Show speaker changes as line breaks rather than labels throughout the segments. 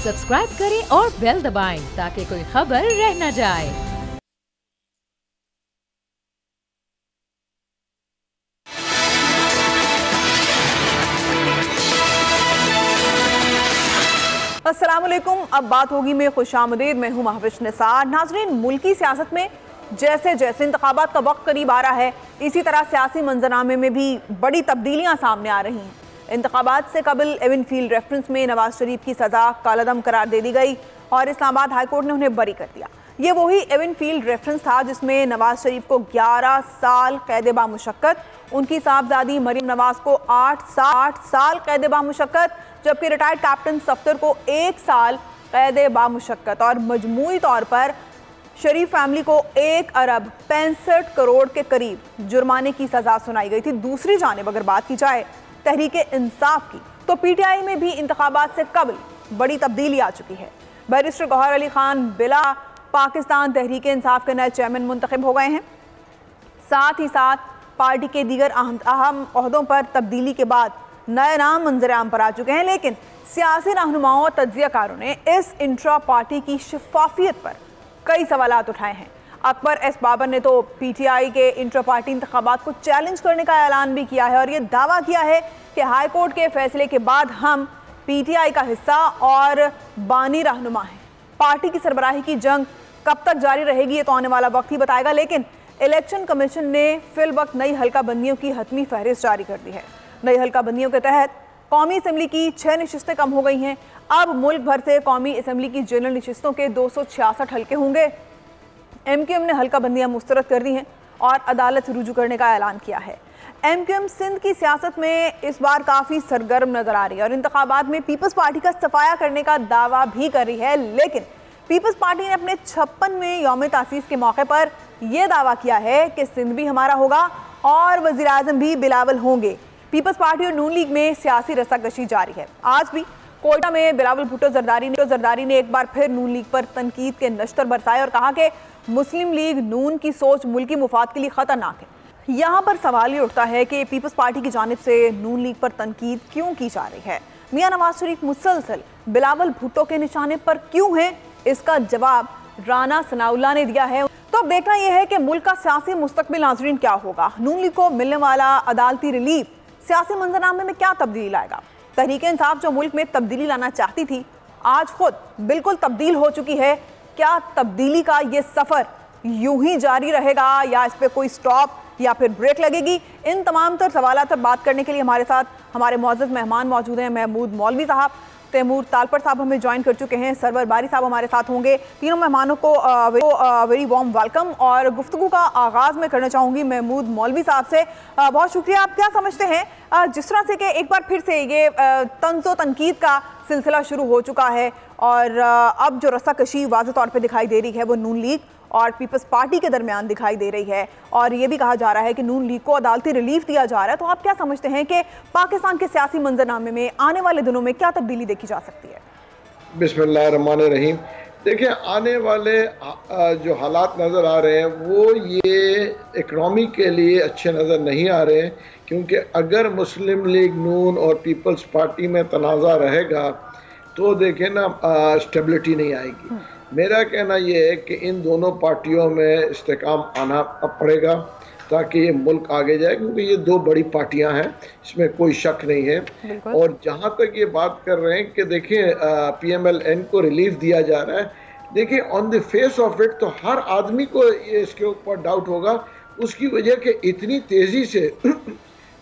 Subscribe करें और bell दबाएं ताकि कोई खबर रह न जाए।
अस्सलामुअलैकुम। अब बात होगी मैं खुशामदीद, मैं हूँ महविश निसार। नाजरीन, मुल्की सियासत में जैसे जैसे इंतखाबात का वक्त करीब आ रहा है, इसी तरह सियासी मंजरनामे में भी बड़ी तब्दीलियाँ सामने आ रही हैं। इंतखाबात से कबल एवनफील्ड रेफरेंस में नवाज शरीफ की सज़ा कालादम करार दे दी गई और इस्लामाबाद हाई कोर्ट ने उन्हें बरी कर दिया। ये वही एवनफील्ड रेफरेंस था जिसमें नवाज शरीफ को 11 साल कैद बामुशक्कत, उनकी साहबजादी मरीम नवाज को 8 साल कैद बामुशक्कत, जबकि रिटायर्ड कैप्टन सफ्तर को 1 साल कैद बामुशक्कत और मजमूई तौर पर शरीफ फैमिली को 1 अरब 65 करोड़ के करीब जुर्माने की सजा सुनाई गई थी। दूसरी जानिब अगर बात की जाए तहरीक इंसाफ की, तो पीटीआई में भी इंतखाबात से कबल बड़ी तब्दीली आ चुकी है। बैरिस्टर गौहर अली खान बिला पाकिस्तान तहरीक इंसाफ के नए चेयरमैन मुंतखब हो गए हैं। साथ ही साथ पार्टी के दीगर अहम ओहदों पर तब्दीली के बाद नए नाम मंजर आम पर आ चुके हैं, लेकिन सियासी रहनुमाओं और तज्जियाकारों ने इस इंट्रा पार्टी की शफाफियत पर कई सवालात उठाए हैं। अकबर एस बाबर ने तो पीटीआई के इंट्रा पार्टी इंतखाबात को चैलेंज करने का ऐलान भी किया है और ये दावा किया है कि हाई कोर्ट के फैसले के बाद हम पीटीआई का हिस्सा और बानी रहनुमा हैं। पार्टी की सरबराही की जंग कब तक जारी रहेगी ये तो आने वाला वक्त ही बताएगा, लेकिन इलेक्शन कमीशन ने फिल वक्त नई हल्का बंदियों की हतमी फहरिस्त जारी कर दी है। नई हल्का बंदियों के तहत कौमी असम्बली की 6 नशिस्तें कम हो गई हैं। अब मुल्क भर से कौमी असम्बली की जनरल नशिस्तों के 266 हल्के होंगे। एमक्यूएम ने हल्का बंदियां मुस्तरद कर दी हैं और अदालत से रुजू करने का ऐलान किया है। एमक्यूएम सिंध की सियासत में इस बार काफ़ी सरगर्म नजर आ रही है और इंतखाबात में पीपल्स पार्टी का सफाया करने का दावा भी कर रही है, लेकिन पीपल्स पार्टी ने अपने 56वें यौम तासीस के मौके पर यह दावा किया है कि सिंध भी हमारा होगा और वज़ीर आज़म भी बिलावल होंगे। पीपल्स पार्टी और नून लीग में सियासी रस्साकशी जारी है। आज भी कोयटा में बिलावल भुट्टो जरदारी ने एक बार फिर नून लीग पर तनकीद के नश्तर बरसाए और कहा कि मुस्लिम लीग नून की सोच मुल्की मुफाद के लिए खतरनाक है। यहाँ पर सवाल ये उठता है कि पीपल्स पार्टी की जानिब से नून लीग पर तनकीद क्यों की जा रही है। मियां नवाज शरीफ मुसलसल बिलावल भुट्टो के निशाने पर क्यों है, इसका जवाब राना सनाउल्लाह ने दिया है। तो अब देखना यह है कि मुल्क का सियासी मुस्तकबिल नाज़रीन क्या होगा। नून लीग को मिलने वाला अदालती रिलीफ सियासी मंजरनामे में क्या तब्दीली लाएगा। तहरीक इंसाफ जो मुल्क में तब्दीली लाना चाहती थी, आज खुद बिल्कुल तब्दील हो चुकी है। क्या तब्दीली का ये सफ़र यूं ही जारी रहेगा या इस पर कोई स्टॉप या फिर ब्रेक लगेगी? इन तमाम तर सवालात पर बात करने के लिए हमारे साथ हमारे मौजूद मेहमान मौजूद हैं। महमूद मौलवी साहब, तैमूर तालपर साहब हमें ज्वाइन कर चुके हैं, सरवर बारी साहब हमारे साथ होंगे। तीनों मेहमानों को वेरी वार्म वेलकम। और गुफ्तगू का आगाज़ मैं करना चाहूँगी महमूद मौलवी साहब से। बहुत शुक्रिया। आप क्या समझते हैं जिस तरह से कि एक बार फिर से ये तंज़ो तनकीद का सिलसिला शुरू हो चुका है और अब जो रस्साकशी वाज़ेह तौर पर दिखाई दे रही है वो नून लीग और पीपल्स पार्टी के दरमियान दिखाई दे रही है और ये भी कहा जा रहा है कि नून लीग को अदालती रिलीफ दिया जा रहा है, तो आप क्या समझते हैं कि पाकिस्तान के सियासी मंजरनामे में आने वाले दिनों में क्या तब्दीली देखी जा सकती है?
बिस्मिल्लाहिर्रहमानिर्रहीम। देखिए, आने वाले जो हालात नज़र आ रहे हैं वो ये इकनॉमी के लिए अच्छे नज़र नहीं आ रहे हैं, क्योंकि अगर मुस्लिम लीग नून और पीपल्स पार्टी में तनाज़ा रहेगा तो देखें ना स्टेबिलिटी नहीं आएगी। मेरा कहना यह है कि इन दोनों पार्टियों में इस्तेकाम आना पड़ेगा ताकि ये मुल्क आगे जाए, क्योंकि ये 2 बड़ी पार्टियां हैं, इसमें कोई शक नहीं है। और जहां तक ये बात कर रहे हैं कि देखिए PMLN को रिलीफ दिया जा रहा है, देखिए on the face of it तो हर आदमी को ये इसके ऊपर डाउट होगा, उसकी वजह कि इतनी तेज़ी से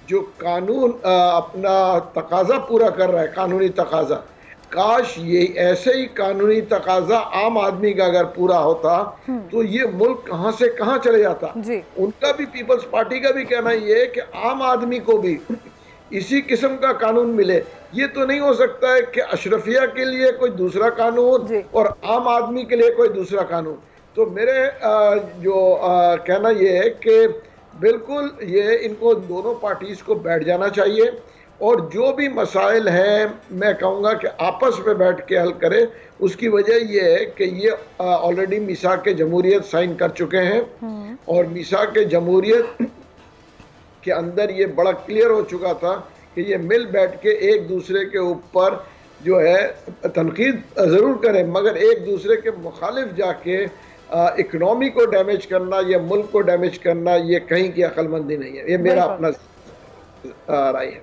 जो कानून अपना तकाजा पूरा कर रहा है, कानूनी तकाजा, काश ये ऐसे ही कानूनी तकाजा आम आदमी का अगर पूरा होता तो ये मुल्क कहां से कहां चले जाता। उनका भी, पीपल्स पार्टी का भी कहना ये है कि आम आदमी को भी इसी किस्म का कानून मिले। ये तो नहीं हो सकता है कि अशरफिया के लिए कोई दूसरा कानून और आम आदमी के लिए कोई दूसरा कानून। तो मेरे कहना ये है कि बिल्कुल ये इनको दोनों पार्टीज को बैठ जाना चाहिए और जो भी मसाइल हैं मैं कहूँगा कि आपस में बैठ के हल करें। उसकी वजह यह है कि ये ऑलरेडी मीसाक जमहूरियत साइन कर चुके हैं और मीसाक जमहूरियत के अंदर ये बड़ा क्लियर हो चुका था कि ये मिल बैठ के एक दूसरे के ऊपर जो है तनकीद ज़रूर करें, मगर एक दूसरे के मुखालिफ जाके इकनॉमी को डैमेज करना या मुल्क को डैमेज करना ये कहीं की अक्लमंदी नहीं है। ये मेरा अपना राय है।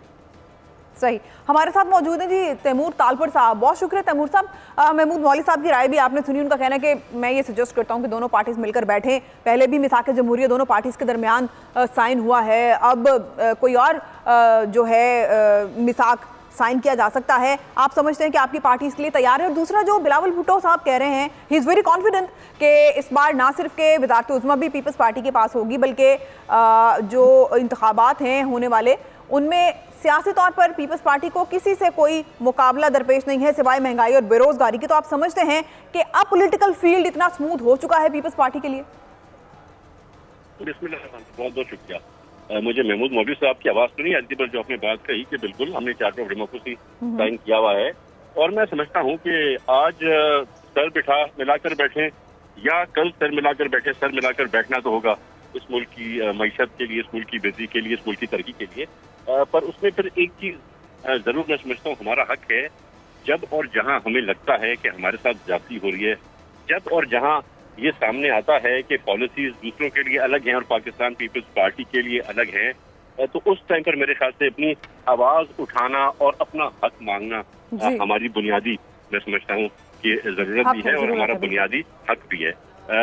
सही। हमारे साथ मौजूद हैं जी तैमूर तालपुर साहब। बहुत शुक्रिया तैमूर साहब। महमूद मौली साहब की राय भी आपने सुनी। उनका कहना है कि मैं ये सजेस्ट करता हूं कि दोनों पार्टीज मिलकर बैठें। पहले भी मिसाक जमहूरियत दोनों पार्टीज के दरमियान साइन हुआ है, अब कोई और जो है मिसाक साइन किया जा सकता है। आप समझते हैं कि आपकी पार्टी इसके लिए तैयार है? और दूसरा, जो बिलावल भुट्टो साहब कह रहे हैं, ही इज़ वेरी कॉन्फिडेंट कि इस बार ना सिर्फ के वज़ारत उज़्मा भी पीपल्स पार्टी के पास होगी, बल्कि जो इंतखाबात हैं होने वाले, उनमें सियासी तौर पर पीपल्स पार्टी को किसी से कोई मुकाबला दरपेश नहीं है सिवाय महंगाई और बेरोजगारी के। तो आप समझते हैं कि अब पॉलिटिकल फील्ड इतना स्मूथ हो चुका है पीपल्स पार्टी के लिए?
बहुत बहुत शुक्रिया। मुझे महमूद मौलवी साहब की आवाज सुनी आज पर जो आपने बात कही कि बिल्कुल हमने चार्टर ऑफ डेमोक्रेसी साइन किया हुआ है, और मैं समझता हूँ कि आज सर बिठा मिलाकर बैठे या कल सर मिलाकर बैठे, सर मिलाकर बैठना तो होगा इस मुल्क की मईशत के लिए, इस मुल्क की बेहतरी के लिए, इस मुल्क की तरक्की के लिए। पर उसमें फिर एक चीज जरूर मैं समझता हूँ, हमारा हक है जब और जहां हमें लगता है कि हमारे साथ ज्यादती हो रही है, जब और जहां ये सामने आता है कि पॉलिसीज दूसरों के लिए अलग हैं और पाकिस्तान पीपल्स पार्टी के लिए अलग हैं, तो उस टाइम पर मेरे ख्याल से अपनी आवाज उठाना और अपना हक मांगना हमारी बुनियादी, मैं समझता हूँ कि जरूरत भी है और हमारा बुनियादी हक भी है।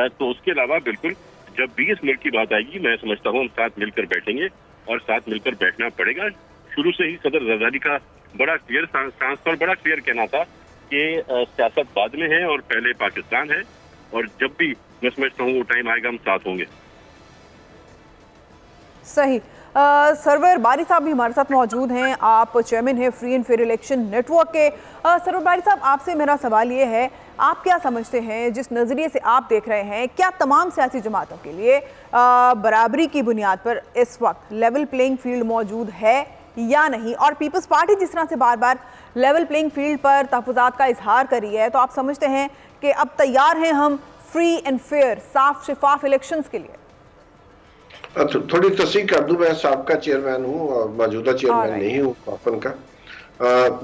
तो उसके अलावा बिल्कुल जब भी इस मुल्क की बात आएगी, मैं समझता हूँ हम साथ मिलकर बैठेंगे और साथ मिलकर बैठना पड़ेगा। शुरू से ही सदर रज़ाली का बड़ा क्लियर स्टांस और बड़ा क्लियर कहना था कि सियासत बाद में है और पहले पाकिस्तान है, और जब भी मैं समझता हूँ वो टाइम आएगा हम साथ होंगे।
सही। सरवर बारी साहब भी हमारे साथ मौजूद हैं। आप चेयरमैन हैं free and fair election network के। सरवर बारी साहब, आपसे मेरा सवाल ये है, आप क्या समझते हैं, जिस नज़रिए से आप देख रहे हैं, क्या तमाम सियासी जमातों के लिए बराबरी की बुनियाद पर इस वक्त लेवल प्लेइंग फील्ड मौजूद है या नहीं? और पीपल्स पार्टी जिस तरह से बार बार लेवल प्लेइंग फील्ड पर तहफ़्फ़ुज़ात का इजहार कर रही है, तो आप समझते हैं कि अब तैयार हैं हम फ्री एंड फेयर, साफ शफाफ इलेक्शंस के लिए?
थोड़ी तस्दीक कर दूं, मैं साबका चेयरमैन हूं और मौजूदा चेयरमैन नहीं हूं कॉफन का।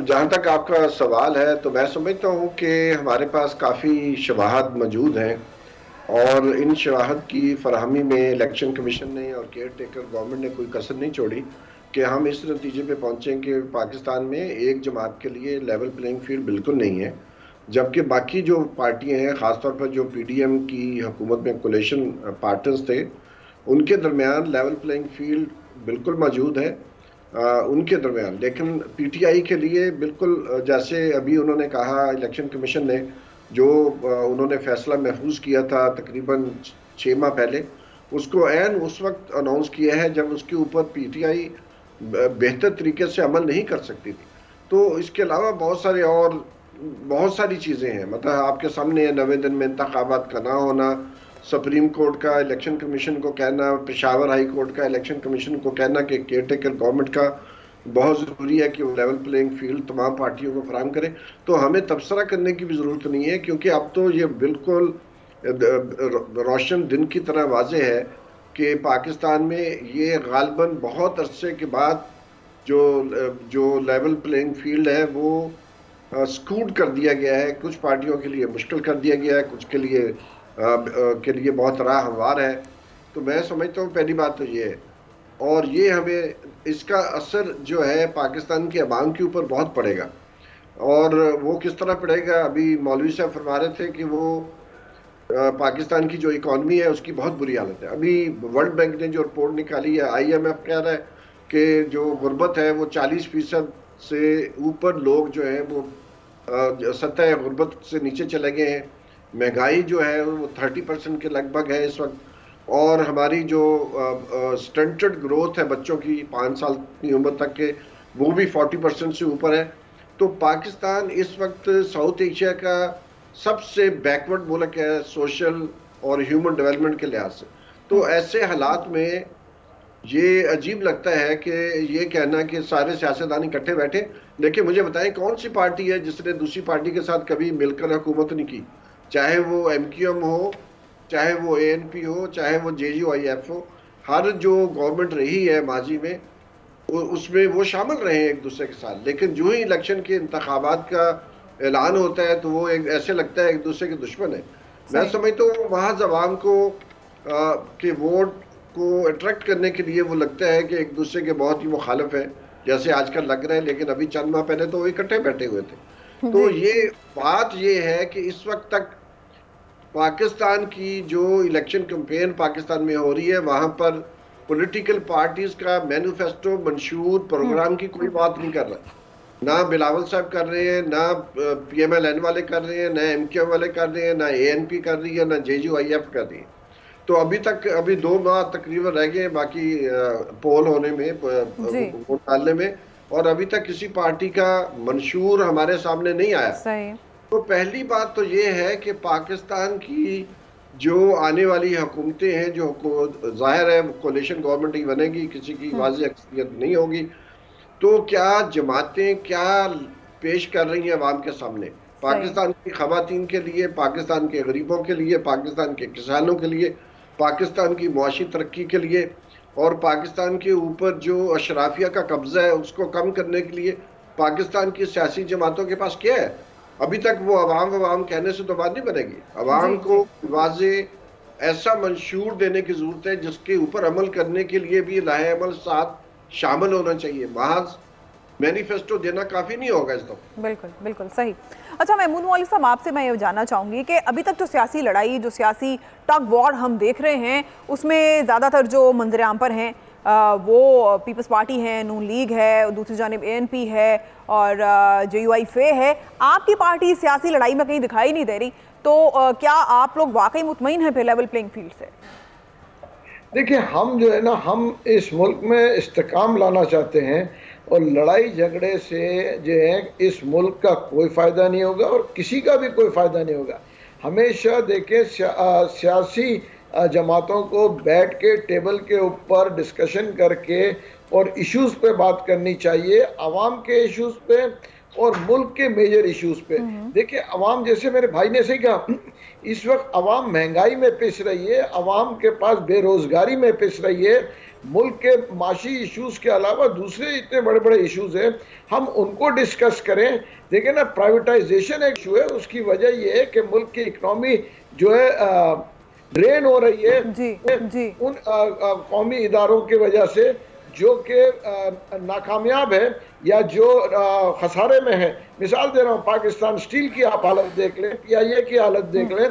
जहां तक आपका सवाल है, तो मैं समझता हूं कि हमारे पास काफ़ी शवाहद मौजूद हैं और इन शवाहद की फराहमी में इलेक्शन कमीशन ने और केयर टेकर गवर्नमेंट ने कोई कसर नहीं छोड़ी कि हम इस नतीजे पे पहुंचे कि पाकिस्तान में एक जमात के लिए लेवल प्लेइंग फील्ड बिल्कुल नहीं है, जबकि बाकी जो पार्टियां हैं, ख़ासतौर पर जो PDM की हुकूमत में कोलेशन पार्टनर्स थे, उनके दरमियान लेवल प्लेइंग फील्ड बिल्कुल मौजूद है उनके दरमियान। लेकिन PTI के लिए बिल्कुल, जैसे अभी उन्होंने कहा इलेक्शन कमीशन ने जो उन्होंने फैसला महफूज किया था तकरीबन 6 माह पहले, उसको ऐन उस वक्त अनाउंस किया है जब उसके ऊपर PTI बेहतर तरीके से अमल नहीं कर सकती थी। तो इसके अलावा बहुत सारी चीज़ें हैं, मतलब आपके सामने 90 दिन में इंतखाबात का ना होना, सुप्रीम कोर्ट का इलेक्शन कमीशन को कहना, पेशावर हाई कोर्ट का इलेक्शन कमीशन को कहना कि केयर टेकर गवर्नमेंट का बहुत ज़रूरी है कि वो लेवल प्लेइंग फील्ड तमाम पार्टियों को फराहम करे। तो हमें तबसरा करने की भी ज़रूरत नहीं है, क्योंकि अब तो ये बिल्कुल रोशन दिन की तरह वाज़ेह है कि पाकिस्तान में ये गालिबन बहुत अरसे के बाद जो लेवल प्लेइंग फील्ड है वो स्कूट कर दिया गया है। कुछ पार्टियों के लिए मुश्किल कर दिया गया है, कुछ के लिए बहुत राह हमवार है। तो मैं समझता हूँ पहली बात तो ये है, और ये हमें इसका असर जो है पाकिस्तान के अवाम के ऊपर बहुत पड़ेगा। और वो किस तरह पड़ेगा, अभी मौलवी साहब फरमा रहे थे कि वो पाकिस्तान की जो इकॉनमी है उसकी बहुत बुरी हालत है। अभी वर्ल्ड बैंक ने जो रिपोर्ट निकाली है, IMF कह रहा है कि जो गुर्बत है वो 40% से ऊपर लोग जो हैं वो सतह गुर्बत से नीचे चले गए हैं। महंगाई जो है वो 30% के लगभग है इस वक्त, और हमारी जो स्टंटेड ग्रोथ है बच्चों की 5 साल की उम्र तक के, वो भी 40% से ऊपर है। तो पाकिस्तान इस वक्त साउथ एशिया का सबसे बैकवर्ड मुल्क है सोशल और ह्यूमन डेवलपमेंट के लिहाज से। तो ऐसे हालात में ये अजीब लगता है कि ये कहना कि सारे सियासतदान इकट्ठे बैठे। देखिए, मुझे बताएं कौन सी पार्टी है जिसने दूसरी पार्टी के साथ कभी मिलकर हुकूमत नहीं की, चाहे वो MQM हो, चाहे वो ANP हो, चाहे वो JUIF हो। हर जो गवर्नमेंट रही है माजी में, उसमें वो शामिल रहे हैं एक दूसरे के साथ, लेकिन जो ही इलेक्शन के इंतखाबात का ऐलान होता है तो वो एक ऐसे लगता है एक दूसरे के दुश्मन है। मैं समझता हूँ वहाँ अवाम को के वोट को अट्रैक्ट करने के लिए वो लगता है कि एक दूसरे के बहुत ही मुखालिफ है, जैसे आजकल लग रहा है, लेकिन अभी चंद माह पहले तो वो इकट्ठे बैठे हुए थे। तो ये बात ये है कि इस वक्त तक पाकिस्तान की जो इलेक्शन कैंपेन पाकिस्तान में हो रही है, वहाँ पर पॉलिटिकल पार्टीज का मैनिफेस्टो, मंशूर, प्रोग्राम की कोई बात नहीं कर रहा। ना बिलावल साहब कर रहे हैं, ना PMLN वाले कर रहे हैं, ना MQM वाले कर रहे हैं, ना ANP कर रही है, ना JUIF कर रही है। तो अभी 2 माह तकरीबन रह गए बाकी पोल होने में, वोट डालने में, और अभी तक किसी पार्टी का मंशूर हमारे सामने नहीं आया।
सही।
तो पहली बात तो ये है कि पाकिस्तान की जो आने वाली हुकूमतें हैं, जो जाहिर है कोलिशन गवर्नमेंट ही बनेगी, किसी की वाज़ेह अक्सरियत नहीं होगी, तो क्या जमातें क्या पेश कर रही हैं अवाम के सामने, पाकिस्तान की खवातीन के लिए, पाकिस्तान के गरीबों के लिए, पाकिस्तान के किसानों के लिए, पाकिस्तान की मुआशी तरक्की के लिए, और पाकिस्तान के ऊपर जो अशराफिया का कब्जा है उसको कम करने के लिए पाकिस्तान की सियासी जमातों के पास क्या है? अभी तक वो अवाम कहने से तो बात नहीं बनेगी। अवाम को वाज़ेह ऐसा मंशूर देने की जरूरत है जिसके ऊपर अमल करने के लिए भी लाहे अमल साथ शामिल होना चाहिए। महज मैनिफेस्टो देना काफ़ी नहीं होगा इस दफ़ा।
बिल्कुल बिल्कुल सही। अच्छा महमूद मौलवी साहब, आपसे मैं ये जानना चाहूँगी कि अभी तक जो सियासी लड़ाई, जो सियासी टग वॉर हम देख रहे हैं, उसमें ज़्यादातर जो मंजर आम पर हैं वो पीपल्स पार्टी है, नून लीग है, दूसरी जानिब ANP है और JUIF है। आपकी पार्टी सियासी लड़ाई में कहीं दिखाई नहीं दे रही, तो क्या आप लोग वाकई मुतमईन हैं फिर लेवल प्लेइंग फील्ड से?
देखिए, हम जो है ना, हम इस मुल्क में इस्तेकाम लाना चाहते हैं और लड़ाई झगड़े से जो है इस मुल्क का कोई फ़ायदा नहीं होगा और किसी का भी कोई फ़ायदा नहीं होगा। हमेशा देखें सियासी जमातों को बैठ के टेबल के ऊपर डिस्कशन करके और इश्यूज़ पे बात करनी चाहिए, अवाम के इश्यूज़ पे और मुल्क के मेजर इश्यूज़ पे। देखिए, अवाम, जैसे मेरे भाई ने सही कहा, इस वक्त अवाम महंगाई में पिस रही है, अवाम के पास बेरोज़गारी में पिस रही है, मुल्क के माशी इश्यूज़ के अलावा दूसरे इतने बड़े बड़े इश्यूज़ हैं, हम उनको डिस्कस करें। देखिए ना, प्राइवेटाइजेशन एक इशू है, उसकी वजह यह है कि मुल्क की इकनॉमी जो है ड्रेन हो रही है जी। उन कौमी इदारों की वजह से जो कि नाकामयाब है या जो खसारे में है। मिसाल दे रहा हूँ, पाकिस्तान स्टील की आप हालत देख लें, PIA की हालत देख लें,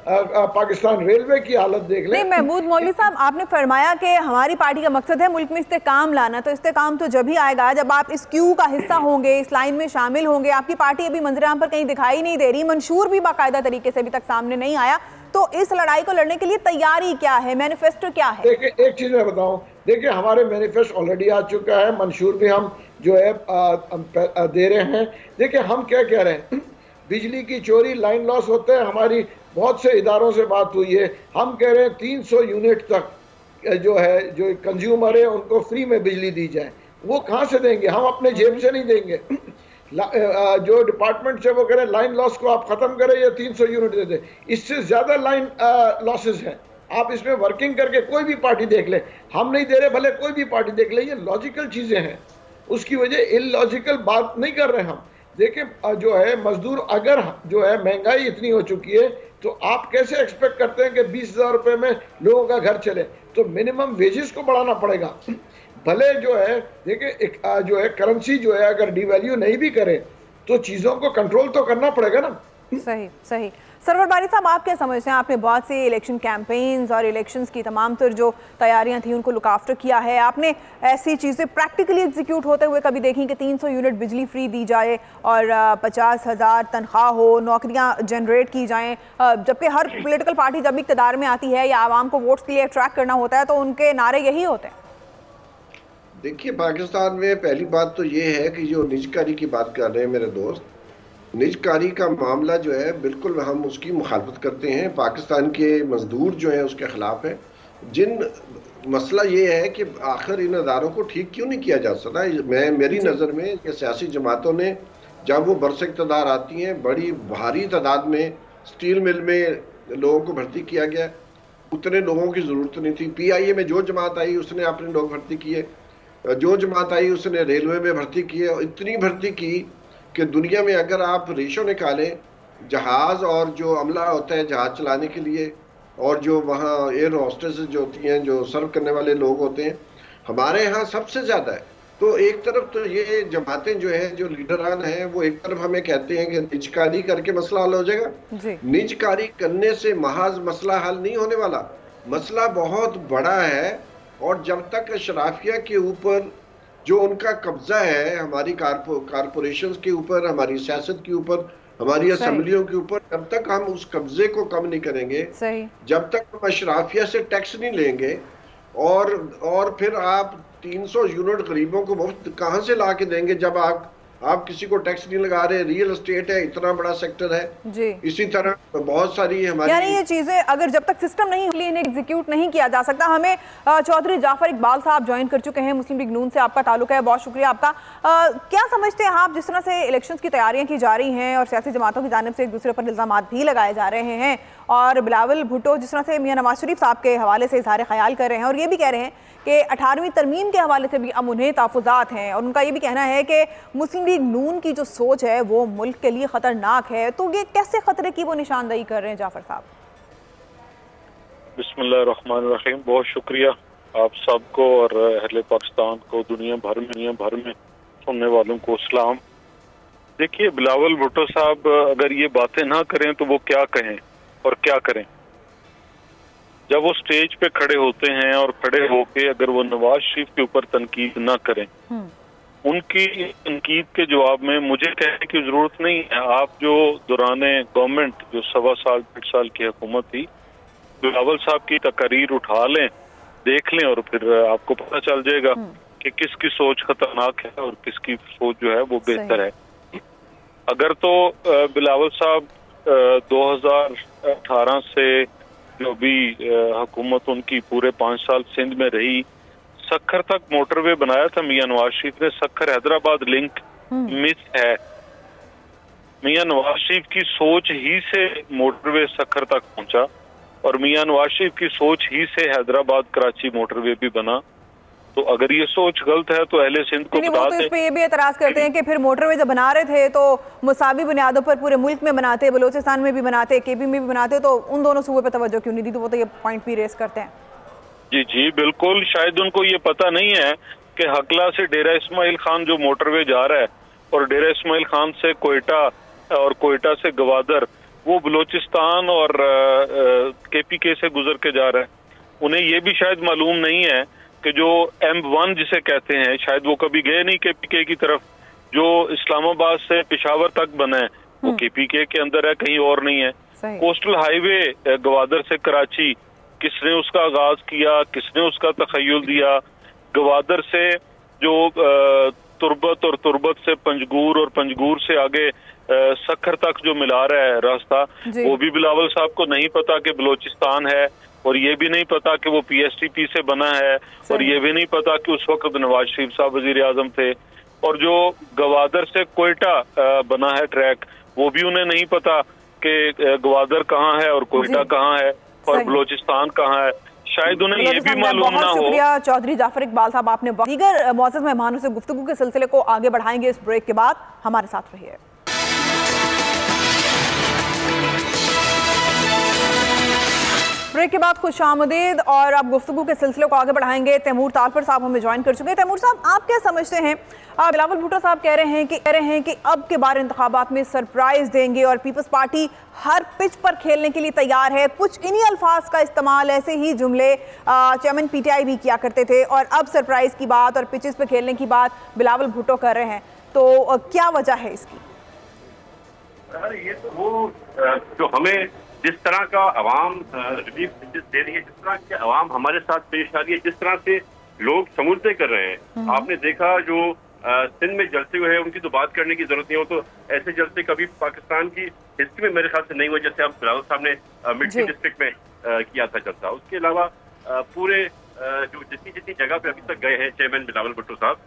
पाकिस्तान रेलवे की हालत देख लें।
नहीं महमूद मौलवी साहब, आपने फरमाया कि हमारी पार्टी का मकसद है मुल्क में इस्तेकाम लाना, तो इस्तेकाम तो जब ही आएगा जब आप इस क्यू का हिस्सा होंगे, इस लाइन में शामिल होंगे। आपकी पार्टी अभी मंजराम पर कहीं दिखाई नहीं दे रही, मंशूर भी बाकायदा तरीके से अभी तक सामने नहीं आया, तो इस लड़ाई को लड़ने के लिए तैयारी क्या है, मैनिफेस्टो क्या है?
देखिए, एक चीज़ मैं बताऊं, देखिए हमारे मैनिफेस्टो ऑलरेडी आ चुका है, मंशूर भी हम जो है दे रहे हैं। देखिए हम क्या कह रहे हैं, बिजली की चोरी, लाइन लॉस होते हैं, हमारी बहुत से इदारों से बात हुई है, हम कह रहे हैं 300 यूनिट तक जो है, जो कंज्यूमर है उनको फ्री में बिजली दी जाए। वो कहाँ से देंगे? हम अपने जेब से नहीं देंगे। जो डिपार्टमेंट से वो कह रहे हैं लाइन लॉस को आप खत्म करें या 300 यूनिट दे दें, इससे ज्यादा लाइन लॉसेस हैं। आप इसमें वर्किंग करके कोई भी पार्टी देख ले, हम नहीं दे रहे, भले कोई भी पार्टी देख ले, ये लॉजिकल चीजें हैं, उसकी वजह इलॉजिकल बात नहीं कर रहे हम। देखिए जो है मजदूर, अगर जो है महंगाई इतनी हो चुकी है तो आप कैसे एक्सपेक्ट करते हैं कि 20,000 रुपए में लोगों का घर चले? तो मिनिमम वेजेस को बढ़ाना पड़ेगा। भले जो है देखिए जो है करेंसी जो है अगर डिवैल्यू नहीं भी करे तो चीज़ों को कंट्रोल तो करना पड़ेगा ना।
सही सही। सरवर बारी साहब, आप क्या समझते हैं? आपने बहुत से इलेक्शन कैंपेन्स और इलेक्शंस की तमाम तर जो तैयारियां थी उनको लुक आफ्टर किया है, आपने ऐसी चीज़ें प्रैक्टिकली एग्जीक्यूट होते हुए कभी देखी कि 300 यूनिट बिजली फ्री दी जाए और 50,000 तनख्वाह हो, नौकरियां जनरेट की जाएं, जबकि हर पॉलिटिकल पार्टी जब इक़्तिदार में आती है या आवाम को वोट्स के लिए अट्रैक्ट करना होता है तो उनके नारे यही होते हैं?
देखिए, पाकिस्तान में पहली बात तो ये है कि जो निजकारी की बात कर रहे हैं मेरे दोस्त, निजकारी का मामला जो है बिल्कुल हम उसकी मुखालफत करते हैं। पाकिस्तान के मजदूर जो हैं उसके खिलाफ है। मसला ये है कि आखिर इन अदारों को ठीक क्यों नहीं किया जा सकता। मेरी नज़र में कि सियासी जमातों ने जब वो बरस इक़्तिदार आती हैं, बड़ी भारी तादाद में स्टील मिल में लोगों को भर्ती किया गया, उतने लोगों की ज़रूरत नहीं थी। PIA में जो जमात आई उसने अपने लोग भर्ती किए, जो जमात आई उसने रेलवे में भर्ती की है, इतनी भर्ती की कि दुनिया में अगर आप रेशो निकालें जहाज और जो अमला होता है जहाज चलाने के लिए और जो वहाँ एयर होस्टेस जो होती हैं, जो सर्व करने वाले लोग होते हैं, हमारे यहाँ सबसे ज्यादा है। तो एक तरफ तो ये जमातें जो है, जो लीडरान हैं, वो एक तरफ हमें कहते हैं कि निजकारी करके मसला हल हो जाएगा। निजकारी करने से महज मसला हल नहीं होने वाला, मसला बहुत बड़ा है। और जब तक शराफिया के ऊपर जो उनका कब्जा है, हमारी कारपोरेशन के ऊपर, हमारी सियासत के ऊपर, हमारी असेंबलियों के ऊपर, जब तक हम उस कब्जे को कम नहीं करेंगे, जब तक हम अशराफिया से टैक्स नहीं लेंगे, और फिर आप 300 यूनिट गरीबों को मुफ्त कहां से ला के देंगे जब आप किसी को टैक्स नहीं लगा रहे। रियल एस्टेट है, इतना बड़ा सेक्टर है जी। इसी तरह बहुत सारी हमारी,
यानी ये चीजें अगर जब तक सिस्टम नहीं इन्हें एग्जीक्यूट नहीं किया जा सकता। हमें चौधरी जाफर इकबाल साहब ज्वाइन कर चुके हैं, मुस्लिम लीग नून से आपका ताल्लुक है, बहुत शुक्रिया आपका। क्या समझते हैं आप, जिस तरह से इलेक्शंस की तैयारियां की जा रही हैं और सियासी जमातों की जानिब से एक दूसरे पर इल्जाम भी लगाए जा रहे हैं, और बिलावल भुट्टो जिस तरह से मियां नवाज शरीफ साहब के हवाले से इज़हार ख्याल कर रहे हैं और ये भी कह रहे हैं कि 18वीं तरमीम के हवाले से भी अब उन्हें तहफ़्फ़ुज़ात हैं, और उनका ये भी कहना है कि मुस्लिम लीग नून की जो सोच है वो मुल्क के लिए ख़तरनाक है। तो ये कैसे ख़तरे की वो निशानदेही कर रहे हैं जाफर साहब?
बिस्मिल्लाहिर्रहमानिर्रहीम, बहुत शुक्रिया आप सबको और अहले पाकिस्तान को, दुनिया भर में सुनने वालों को सलाम। देखिए, बिलावल भुट्टो साहब अगर ये बातें ना करें तो वो क्या कहें और क्या करें। जब वो स्टेज पे खड़े होते हैं और खड़े होके अगर वो नवाज शरीफ के ऊपर तनकीद ना करें, उनकी तनकीद के जवाब में मुझे कहने की जरूरत नहीं है। आप जो दौराने गवर्नमेंट जो 1.25 साल की हुकूमत थी, बिलावल साहब की तकरीर उठा लें, देख लें, और फिर आपको पता चल जाएगा कि किसकी सोच खतरनाक है और किसकी सोच जो है वो बेहतर है। अगर तो बिलावल साहब 2018 से जो भी हुकूमत उनकी पूरे 5 साल सिंध में रही, सक्खर तक मोटरवे बनाया था मियां नवाज शरीफ ने, सक्खर हैदराबाद लिंक मिस है। मियां नवाज शरीफ की सोच ही से मोटरवे सक्खर तक पहुंचा और मियां नवाज शरीफ की सोच ही से हैदराबाद कराची मोटरवे भी बना। तो अगर ये सोच गलत है तो अहले सिंध को बता दें।
इस पे ये भी एतराज करते हैं कि फिर मोटरवे जब बना रहे थे तो मुसावी बुनियादों पर पूरे मुल्क में बनाते, बलोचिस्तान में भी बनाते, केपी में भी बनाते, तो उन दोनों सूबे पे तवज्जो क्यों नहीं दी? तो वो तो ये पॉइंट भी रेस करते हैं।
जी जी बिल्कुल, शायद उनको ये पता नहीं है कि हकला से डेरा इस्माइल खान जो मोटरवे जा रहा है और डेरा इस्माइल खान से कोयटा और कोयटा से गवादर, वो बलोचिस्तान और KPK से गुजर के जा रहा है। उन्हें ये भी शायद मालूम नहीं है कि जो M1 जिसे कहते हैं, शायद वो कभी गए नहीं KPK की तरफ, जो इस्लामाबाद से पेशावर तक बना है वो KPK के अंदर है, कहीं और नहीं है। कोस्टल हाईवे गवादर से कराची, किसने उसका आगाज किया, किसने उसका तखय्युल दिया? गवादर से जो तुर्बत और तुर्बत से पंजगूर और पंजगूर से आगे सक्खर तक जो मिला रहा है रास्ता, वो भी बिलावल साहब को नहीं पता कि बलोचिस्तान है, और ये भी नहीं पता कि वो PSTP से बना है, और ये भी नहीं पता कि उस वक्त नवाज शरीफ साहब वजीर आजम थे। और जो गवादर से कोयटा बना है ट्रैक, वो भी उन्हें नहीं पता कि गवादर कहाँ है और कोयटा कहाँ है और बलोचिस्तान कहाँ है। शायद उन्हें ये भी मालूम ना हो।
शुक्रिया चौधरी जाफर इकबाल साहब, आपने दीगर मौजूद मेहमानों से गुफ्तगू के सिलसिले को आगे बढ़ाएंगे इस ब्रेक के बाद। हमारे साथ रहिए। ब्रेक के बाद खुशामदीद, और आप गुफ्तगू के सिलसिले को आगे बढ़ाएंगे। तैमूर तालपर साहब हमें ज्वाइन कर चुके हैं। तैमूर साहब, आप क्या समझते हैं, बिलावल भुट्टो साहब कह रहे हैं कि अब के बार इंतखाबात में सरप्राइज देंगे और पीपल्स पार्टी हर पिच पर खेलने के लिए तैयार है। कुछ इन्हीं अल्फाज का इस्तेमाल, ऐसे ही जुमले चेयरमैन PTI भी किया करते थे, और अब सरप्राइज की बात और पिचेस पर खेलने की बात बिलावल भुट्टो कर रहे हैं। तो क्या वजह है इसकी?
ये तो वो जो हमें जिस तरह का अवाम रिलीफ दे रही है, जिस तरह के अवाम हमारे साथ पेश आ रही है, जिस तरह से लोग समझते कर रहे हैं। आपने देखा जो सिंध में जलसे हुए हैं, उनकी तो बात करने की जरूरत नहीं हो, तो ऐसे जलसे कभी पाकिस्तान की हिस्ट्री में मेरे ख्याल से नहीं हुए, जैसे आप बिलावल साहब ने मिर्ची डिस्ट्रिक्ट में किया था जलसा। उसके अलावा पूरे जो जितनी जगह पे अभी तक गए हैं चेयरमैन बिलावल भुट्टो साहब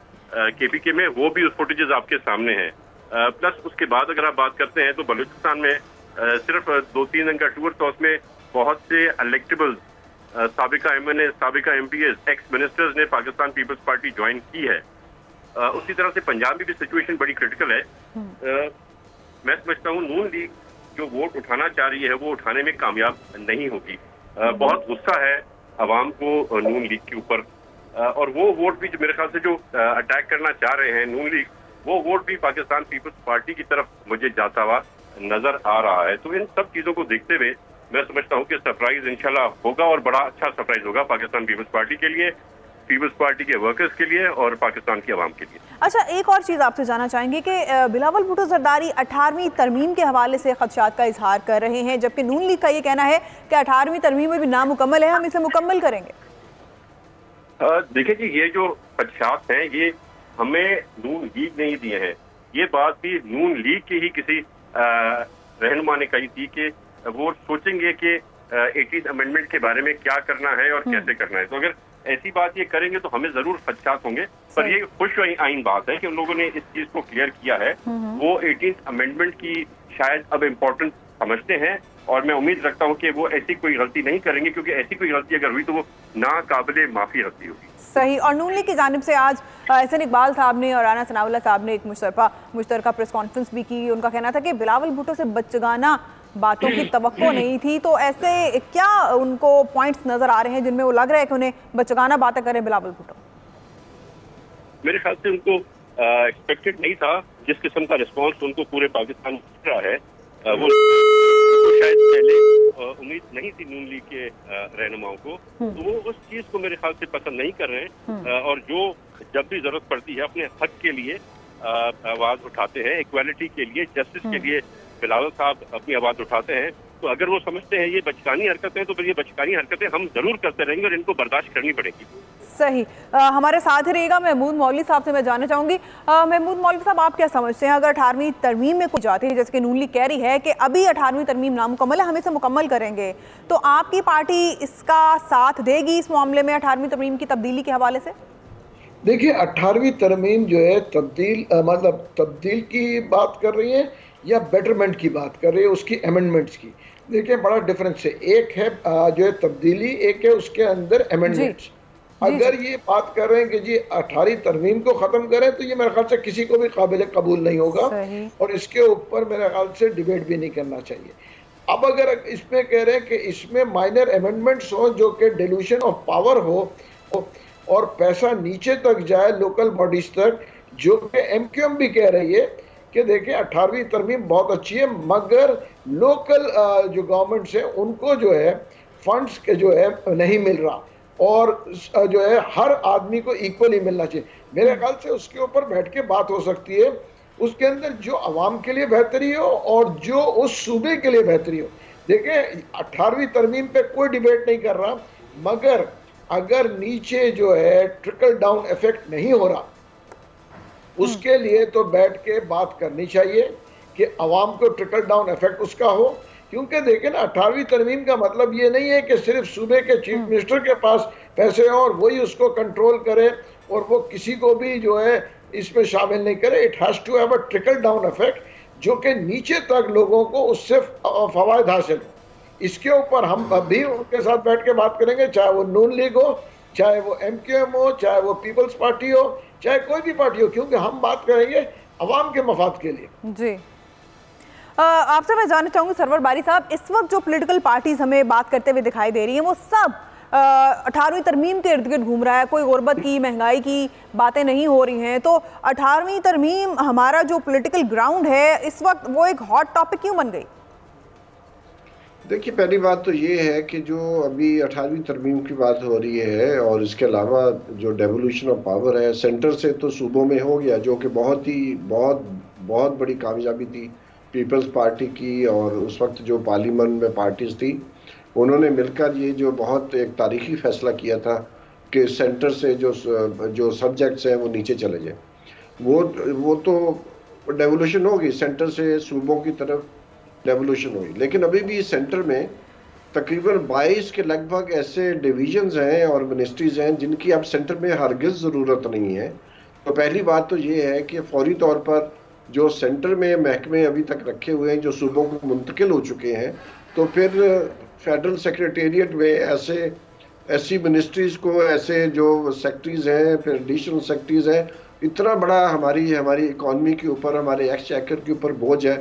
KPK में, वो भी उस फुटेजेस आपके सामने हैं। प्लस उसके बाद अगर आप बात करते हैं तो बलूचिस्तान में सिर्फ 2-3 दिन का टूर, तो उसमें बहुत से इलेक्टेबल्स साबिका MNA, साबिका MPs, एक्स मिनिस्टर्स ने पाकिस्तान पीपल्स पार्टी ज्वाइन की है। उसी तरह से पंजाब में भी सिचुएशन बड़ी क्रिटिकल है। मैं समझता हूँ नून लीग जो वोट उठाना चाह रही है वो उठाने में कामयाब नहीं होगी। बहुत गुस्सा है अवाम को नून लीग के ऊपर, और वो वोट भी जो मेरे ख्याल से जो अटैक करना चाह रहे हैं नून लीग, वो वोट भी पाकिस्तान पीपल्स पार्टी की तरफ मुझे जाता हुआ नजर आ रहा है। तो इन सब चीजों को देखते हुए मैं समझता हूँ कि सरप्राइज इंशाल्लाह होगा, और बड़ा अच्छा सरप्राइज होगा पाकिस्तान पीपल्स पार्टी के लिए, पीपल्स पार्टी के वर्कर्स के लिए और पाकिस्तान की आवाम के लिए।
अच्छा, एक और चीज़ आपसे जानना चाहेंगे कि बिलावल भुट्टो जरदारी 18वीं तरमीम के हवाले से खदशात का इजहार कर रहे हैं, जबकि नून लीग का ये कहना है कि 18वीं तरमीम में भी नामुकम्मल है, हम इसे मुकम्मल करेंगे।
देखिए जी, ये जो खदशात हैं ये हमें नून लीग नहीं दिए हैं, ये बात भी नून लीग के ही किसी रहनुमा ने कही थी कि वो सोचेंगे कि 18th अमेंडमेंट के बारे में क्या करना है और कैसे करना है। तो अगर ऐसी बात ये करेंगे तो हमें जरूर खदशात होंगे, पर ये खुश आइन बात है कि उन लोगों ने इस चीज को क्लियर किया है। वो 18th अमेंडमेंट की शायद अब इम्पोर्टेंस समझते हैं, और मैं उम्मीद रखता हूँ कि वो ऐसी कोई गलती नहीं करेंगे, क्योंकि ऐसी कोई गलती अगर हुई तो वो नाकाबिले माफी गलती होगी।
सही। और नून लीग की जानिब से आज एहसन इकबाल साहब ने और राना सनाउल्लाह साहब ने एक मुश्तरका प्रेस कॉन्फ्रेंस भी की। उनका कहना था कि बिलावल भुट्टो से बचगाना बातों की तवक्को नहीं थी। तो ऐसे क्या उनको पॉइंट्स नजर आ रहे हैं जिनमें वो लग रहा है कि उन्हें बचगाना बातें करें बिलावल भुट्टो?
मेरे ख्याल से उनको एक्सपेक्टेड नहीं था जिस किस्म का रिस्पॉन्स उनको पूरे पाकिस्तान में मिल रहा है। वो शायद पहले उम्मीद नहीं थी नून लीग के रहनुमाओं को, तो वो उस चीज को मेरे ख्याल से पसंद नहीं कर रहे हैं, और जो जब भी जरूरत पड़ती है अपने हक के लिए आवाज उठाते हैं, इक्वालिटी के लिए, जस्टिस के लिए बिलावल साहब अपनी आवाज उठाते हैं। तो अगर वो समझते हैं ये बचकानी हरकतें, तो फिर ये बचकानी हरकतें हम जरूर करते रहेंगे और इनको बर्दाश्त करनी पड़ेगी।
सही। हमारे साथ ही रहेगा महमूद मौलवी साहब से मैं जानना चाहूंगी। महमूद मौलवी साहब, आप क्या समझते हैं अगर 18वीं तरमीम में कुछ जाती है, जैसे कि नून लीग कह रही है कि अभी 18वीं तरमीम नामुकम्मल है, हम इसे मुकम्मल करेंगे, तो आपकी पार्टी इसका साथ देगी इस मामले में 18वीं तरमीम की तब्दीली के हवाले से?
देखिए, 18वीं तरमीम जो है तब्दील की बात कर रही है या बेटरमेंट की बात कर रही है, उसकी अमेंडमेंट्स की? देखिए, बड़ा डिफरेंस है। एक है जो है तब्दीली, एक है उसके अंदर अमेंडमेंट्स। अगर ये बात कर रहे हैं कि जी 18वीं तरमीम को ख़त्म करें, तो ये मेरे ख्याल से किसी को भी काबिल कबूल नहीं होगा, और इसके ऊपर मेरे ख्याल से डिबेट भी नहीं करना चाहिए। अब अगर इसमें कह रहे हैं कि इसमें माइनर अमेंडमेंट्स हो जो कि डिल्यूशन ऑफ पावर हो और पैसा नीचे तक जाए लोकल बॉडीज तक, जो कि MQM भी कह रही है कि देखिए 18वीं तरमीम बहुत अच्छी है, मगर लोकल जो गवर्नमेंट्स हैं उनको जो है फंड्स के जो है नहीं मिल रहा, और जो है हर आदमी को इक्वली मिलना चाहिए। मेरे ख्याल से उसके ऊपर बैठ के बात हो सकती है, उसके अंदर जो आवाम के लिए बेहतरी हो और जो उस सूबे के लिए बेहतरी हो। देखिए, 18वीं तरमीम पे कोई डिबेट नहीं कर रहा, मगर अगर नीचे जो है ट्रिकल डाउन इफेक्ट नहीं हो रहा, उसके लिए तो बैठ के बात करनी चाहिए कि अवाम को ट्रिकल डाउन इफेक्ट उसका हो। क्योंकि देखें ना, 18वीं तरमीम का मतलब ये नहीं है कि सिर्फ सूबे के चीफ मिनिस्टर के पास पैसे हो और वही उसको कंट्रोल करे और वो किसी को भी जो है इसमें शामिल नहीं करे। It has to have a trickle down effect, जो कि नीचे तक लोगों को उससे फवायद हासिल हो। इसके ऊपर हम भी उनके साथ बैठ के बात करेंगे, चाहे वो नून लीग हो, चाहे वो MQM हो, चाहे वो पीपल्स पार्टी हो, चाहे कोई भी पार्टी हो, क्योंकि हम बात करेंगे अवाम के मफाद के लिए। जी,
आपसे मैं जानना चाहूँगी सरवर बारी साहब, इस वक्त जो पॉलिटिकल पार्टीज हमें बात करते हुए दिखाई दे रही हैं वो सब 18वीं तरमीम के इर्द गिर्द घूम रहा है, कोई गुर्बत की, महंगाई की बातें नहीं हो रही हैं। तो 18वीं तरमीम हमारा जो पॉलिटिकल ग्राउंड है इस वक्त, वो एक हॉट टॉपिक क्यों बन गई?
देखिए, पहली बात तो ये है कि जो अभी 18वीं तरमीम की बात हो रही है, और इसके अलावा जो डेवोल्यूशन ऑफ पावर है सेंटर से तो सूबों में हो गया, जो कि बहुत बड़ी कामयाबी थी पीपल्स पार्टी की। और उस वक्त जो पार्लियामेंट में पार्टीज थी, उन्होंने मिलकर ये जो बहुत एक तारीखी फैसला किया था कि सेंटर से जो सब्जेक्ट्स हैं वो नीचे चले जाए। वो तो डेवोल्यूशन होगी, सेंटर से सूबों की तरफ डेवोल्यूशन हुई। लेकिन अभी भी सेंटर में तकरीबन 22 के लगभग ऐसे डिवीजन्स हैं और मिनिस्ट्रीज हैं जिनकी अब सेंटर में हरगिज़ ज़रूरत नहीं है। तो पहली बात तो ये है कि फौरी तौर पर जो सेंटर में महकमे अभी तक रखे हुए हैं जो सूबों को मुंतकिल हो चुके हैं, तो फिर फेडरल सेक्रेटेरिएट में ऐसे ऐसी मिनिस्ट्रीज को, ऐसे जो सेक्रेटरीज हैं, फिर एडिशनल सेक्रेटरीज हैं, इतना बड़ा हमारी इकॉनमी के ऊपर, हमारे एक्सचेकर के ऊपर बोझ है।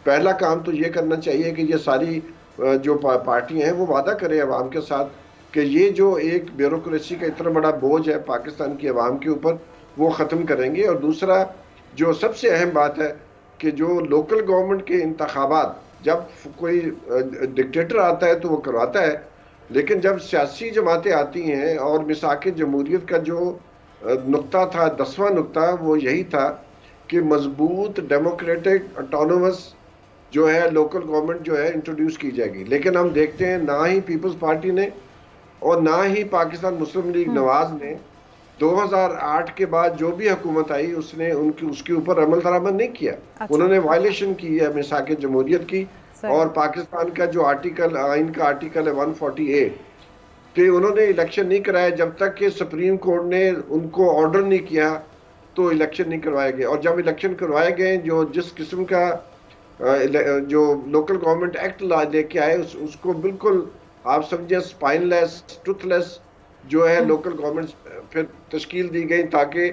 पहला काम तो ये करना चाहिए कि ये सारी जो पार्टियां हैं वो वादा करें अवाम के साथ कि ये जो एक ब्यूरोक्रेसी का इतना बड़ा बोझ है पाकिस्तान की अवाम के ऊपर, वो ख़त्म करेंगे। और दूसरा जो सबसे अहम बात है कि जो लोकल गवर्नमेंट के इंतखाबात, जब कोई डिक्टेटर आता है तो वो करवाता है, लेकिन जब सियासी जमातें आती हैं, और मिसाक जमहूरियत का जो नुक्ता था, 10वां नुक्ता, वो यही था कि मजबूत डेमोक्रेटिक ऑटोनोमस जो है लोकल गवर्नमेंट जो है इंट्रोड्यूस की जाएगी। लेकिन हम देखते हैं ना ही पीपल्स पार्टी ने और ना ही पाकिस्तान मुस्लिम लीग नवाज ने 2008 के बाद जो भी हुकूमत आई उसने उसके ऊपर अमल दरामद नहीं किया। अच्छा। उन्होंने वायलेशन की है मिसाक जमहूरियत की, और पाकिस्तान का जो आर्टिकल, आइन का आर्टिकल है 148 कि उन्होंने इलेक्शन नहीं कराया जब तक कि सुप्रीम कोर्ट ने उनको ऑर्डर नहीं किया, तो इलेक्शन नहीं करवाए गए। और जब इलेक्शन करवाए गए, जो जिस किस्म का जो लोकल गवर्नमेंट एक्ट लेके आए उसको बिल्कुल आप समझे स्पाइनलेस, टूथलेस जो है लोकल गवर्नमेंट फिर तश्कील दी गई, ताकि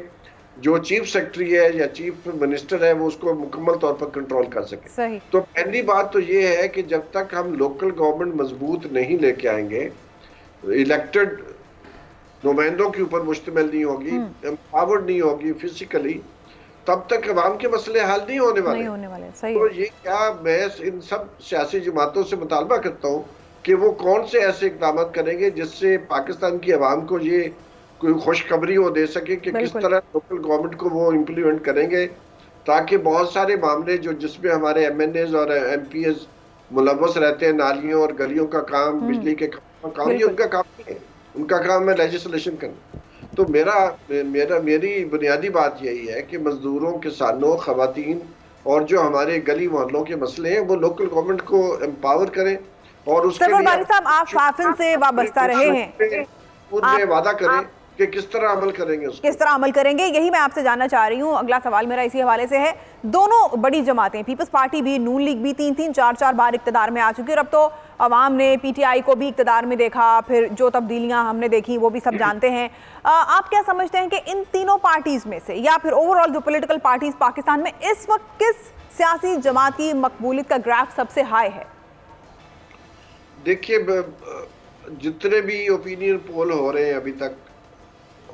जो चीफ सेक्रेटरी है या चीफ मिनिस्टर है वो उसको मुकम्मल तौर पर कंट्रोल कर सके।
सही। तो
पहली बात तो ये है कि जब तक हम लोकल गवर्नमेंट मजबूत नहीं लेके आएंगे, इलेक्टेड नुमाइंदों के ऊपर मुश्तमिल नहीं होगी, एम्पावर्ड नहीं होगी फिजिकली, तब तक अवाम के मसले हल नहीं होने वाले।
सही।
तो ये क्या मैं इन सब सियासी जमातों से मुतालबा करता हूँ कि वो कौन से ऐसे इक़दाम करेंगे जिससे पाकिस्तान की अवाम को ये कोई खुशखबरी वो दे सके कि किस तरह लोकल गवर्नमेंट को वो इम्प्लीमेंट करेंगे, ताकि बहुत सारे मामले जो जिसमें हमारे MNAs और MPs मुलव्वस रहते हैं, नालियों और गलियों का काम, बिजली के काम, ये उनका काम नहीं है। उनका काम है लेजिस्लेशन करना। तो मेरी बुनियादी बात यही है कि मजदूरों, किसानों, खवातीन और जो हमारे गली मोहल्लों के मसले हैं वो लोकल गवर्नमेंट को एम्पावर करें, और उसके लिए
साहब आप फाफिन से वाबस्ता रहे हैं,
वादा करें कि किस तरह अमल करेंगे,
किस तरह अमल करेंगे, यही मैं आपसे जानना चाह रही हूँ। अगला सवाल मेरा इसी हवाले से है। दोनों बड़ी जमातें, पीपल्स पार्टी भी, नून लीग भी 3-3, 4-4 बार इक्तदार में आ चुकी है। अब तो अवाम ने PTI को भी इक्तदार में देखा, फिर जो तब्दीलियां हमने देखी वो भी सब जानते हैं। आप क्या समझते हैं कि इन तीनों पार्टीज में से, या फिर ओवरऑल जो पॉलिटिकल पार्टीज पाकिस्तान में इस वक्त, किस सियासी जमात की मकबूलियत का ग्राफ सबसे हाई है?
देखिए, जितने भी ओपिनियन पोल हो रहे हैं अभी तक,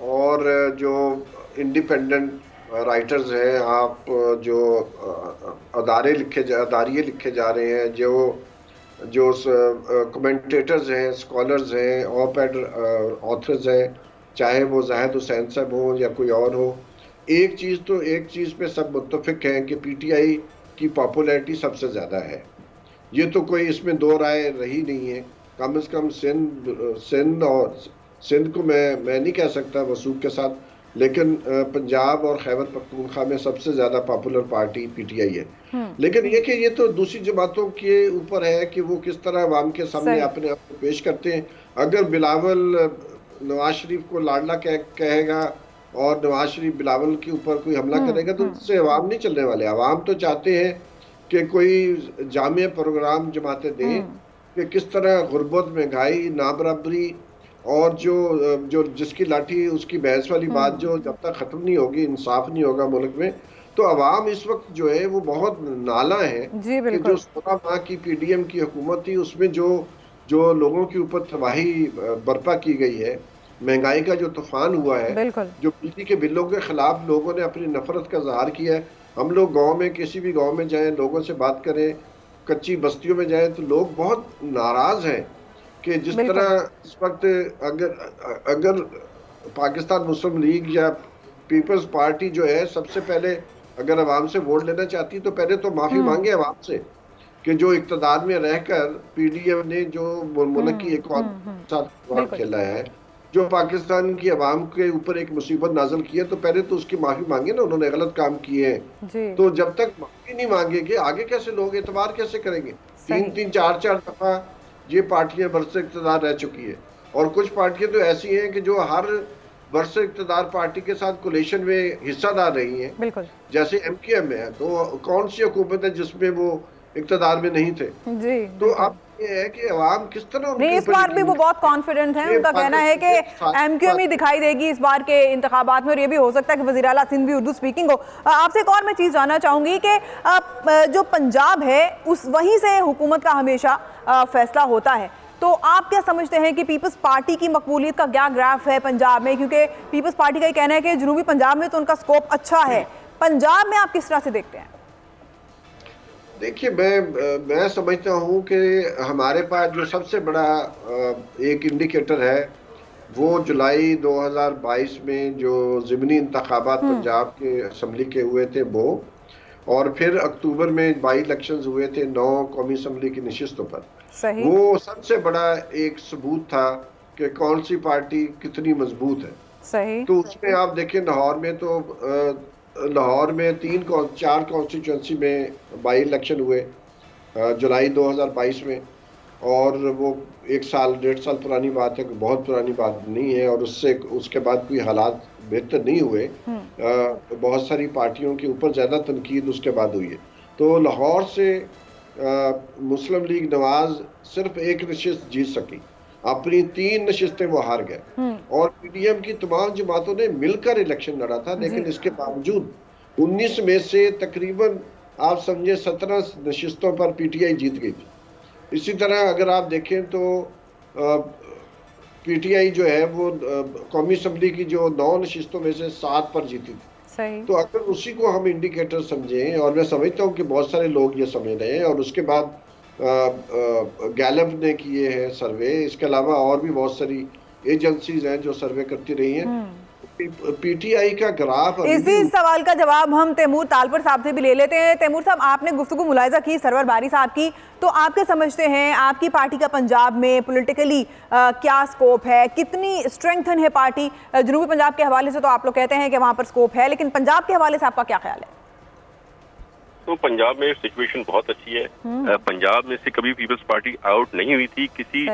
और जो इंडिपेंडेंट राइटर्स हैं, आप जो अदारिये लिखे जा रहे हैं, जो कमेंटेटर्स हैं, स्कॉलर्स हैं, ऑप-एड ऑथर्स हैं, चाहे वो जाहिद हुसैन साहब हो या कोई और हो, एक चीज़ पे सब मुत्तफिक हैं कि PTI की पॉपुलैरिटी सबसे ज़्यादा है। ये तो कोई इसमें दो राय रही नहीं है। कम से कम सिंध को मैं नहीं कह सकता वसूख के साथ, लेकिन पंजाब और खैबर पख्तूनख्वा में सबसे ज़्यादा पॉपुलर पार्टी PTI है। लेकिन ये कि ये तो दूसरी जमातों के ऊपर है कि वो किस तरह अवाम के सामने अपने आप को पेश करते हैं। अगर बिलावल नवाज शरीफ को लाडला कहेगा और नवाज शरीफ बिलावल के ऊपर कोई हमला करेगा, तो उससे अवाम नहीं चलने वाले। अवाम तो चाहते हैं कि कोई जामिया प्रोग्राम जमातें दें कि किस तरह गुर्बत, महंगाई, नाबराबरी और जो जिसकी लाठी उसकी बहस वाली बात जो जब तक ख़त्म नहीं होगी, इंसाफ नहीं होगा मुल्क में, तो अवाम इस वक्त जो है वो बहुत नाला है कि जो 16 माह की PDM की हुकूमत थी उसमें जो लोगों के ऊपर तबाही बर्पा की गई है, महंगाई का जो तूफान हुआ है, जो बिजली के बिलों के खिलाफ लोगों ने अपनी नफरत का इजहार किया है। हम लोग गाँव में, किसी भी गाँव में जाएँ, लोगों से बात करें, कच्ची बस्तियों में जाएँ, तो लोग बहुत नाराज़ हैं कि जिस तरह इस वक्त अगर पाकिस्तान मुस्लिम लीग या पीपल्स पार्टी जो है सबसे पहले अगर अवाम से वोट लेना चाहती तो पहले तो माफ़ी मांगे अवाम से कि जो इक़्तिदार में रहकर PDM ने जो मुल्क की एक और साथ खेला है, जो पाकिस्तान की अवाम के ऊपर एक मुसीबत नाज़िल की है, तो पहले तो उसकी माफ़ी मांगे ना, उन्होंने गलत काम किए हैं। तो जब तक माफ़ी नहीं मांगेंगे आगे कैसे लोग एतबार कैसे करेंगे? 3-3, 4-4 दफ़ा ये पार्टियां बरसे इक़्तिदार रह चुकी है, और कुछ पार्टियां तो ऐसी हैं कि जो हर बरसे इक़्तिदार पार्टी के साथ कोलिशन में हिस्सादार रही हैं। जैसे MKM है, तो कौन सी हुकूमत है जिसमें वो इक़्तिदार में नहीं थे
जी।
तो अब ये है कि अवाम किस तरह
नहीं, इस बार भी वो बहुत कॉन्फिडेंट हैं। उनका कहना है कि एमक्यूएम ही दिखाई देगी इस बार के इंतखाबात में, और ये भी हो सकता है कि वज़ीर आला सिंध भी उर्दू स्पीकिंग हो। आपसे एक और मैं चीज़ जानना चाहूँगी कि जो पंजाब है उस वहीं से हुकूमत का हमेशा फैसला होता है, तो आप क्या समझते हैं कि पीपल्स पार्टी की मकबूलियत का क्या ग्राफ है पंजाब में? क्योंकि पीपल्स पार्टी का ये कहना है कि जनूबी पंजाब में तो उनका स्कोप अच्छा है, पंजाब में आप किस तरह से देखते हैं?
देखिए, मैं समझता हूँ कि हमारे पास जो सबसे बड़ा एक इंडिकेटर है वो जुलाई 2022 में जो ज़िमनी इंतखाबात पंजाब के असम्बली के हुए थे वो, और फिर अक्टूबर में बाई इलेक्शंस हुए थे 9 कौमी असम्बली की नशिस्तों पर।
सही।
वो सबसे बड़ा एक सबूत था कि कौन सी पार्टी कितनी मजबूत है।
सही।
तो उसमें आप देखिए लाहौर में तो लाहौर में 4 कॉन्स्टिट्यूंसी में बाई इलेक्शन हुए जुलाई 2022 में, और वो 1-1.5 साल पुरानी बात है, बहुत पुरानी बात नहीं है, और उसके बाद कोई हालात बेहतर नहीं हुए। बहुत सारी पार्टियों के ऊपर ज़्यादा तनकीद उसके बाद हुई है। तो लाहौर से मुस्लिम लीग नवाज सिर्फ एक नशिस्त जीत सकी, अपनी 3 नशिस्तें वो हार गए, और पीडीएम की तमाम जमातों ने मिलकर इलेक्शन लड़ा था, लेकिन इसके बावजूद 19 में से तकरीबन आप समझे 17 नशिस्तों पर पीटीआई जीत गई थी। इसी तरह अगर आप देखें तो पीटीआई जो है वो कौमी असम्बली की जो 9 नशिस्तों में से 7 पर जीती थी।
सही।
तो अगर उसी को हम इंडिकेटर समझें, और मैं समझता हूँ कि बहुत सारे लोग ये समझ रहे हैं, और उसके बाद गैलप ने किए हैं सर्वे, इसके अलावा और भी बहुत सारी एजेंसीज हैं जो सर्वे करती रही हैं। पीटीआई का ग्राफ,
इसी सवाल का जवाब हम तैमूर तालपुर साहब से भी ले लेते हैं। तैमूर साहब, आपने गुफ्तगू मुलाहिजा की सरवर बारी साहब की, तो आप क्या समझते हैं आपकी पार्टी का पंजाब में पॉलिटिकली क्या स्कोप है, कितनी स्ट्रेंथन है पार्टी? जनूबी पंजाब के हवाले से तो आप लोग कहते हैं कि वहाँ पर स्कोप है, लेकिन पंजाब के हवाले से आपका क्या ख्याल है?
तो पंजाब में सिचुएशन बहुत अच्छी है। पंजाब में से कभी पीपल्स पार्टी आउट नहीं हुई थी, किसी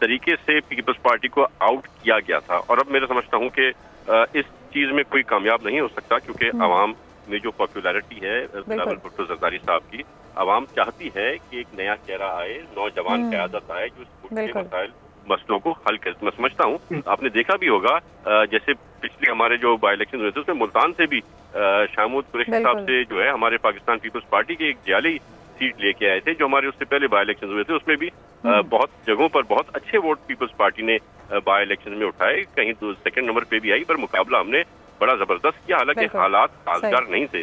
तरीके से पीपल्स पार्टी को आउट किया गया था, और अब मैं समझता हूँ कि इस चीज में कोई कामयाब नहीं हो सकता, क्योंकि आवाम में जो पॉपुलैरिटी है बिलावल भुट्टो जरदारी साहब की, आवाम चाहती है कि एक नया चेहरा आए, नौजवान क़यादत आए जो मसलों को हल करे। मैं समझता हूँ आपने देखा भी होगा, जैसे पिछले हमारे जो बाई इलेक्शन हुए थे उसमें मुल्तान से भी शाहमूद कुरैशी साहब से जो है हमारे पाकिस्तान पीपल्स पार्टी के एक जाली सीट लेके आए थे, जो हमारे उससे पहले बाई इलेक्शन हुए थे उसमें भी बहुत जगहों पर बहुत अच्छे वोट पीपल्स पार्टी ने बाई इलेक्शन में उठाए, कहीं तो 2nd नंबर पे भी आई, पर मुकाबला हमने बड़ा जबरदस्त किया, हालांकि हालात साजगार नहीं थे।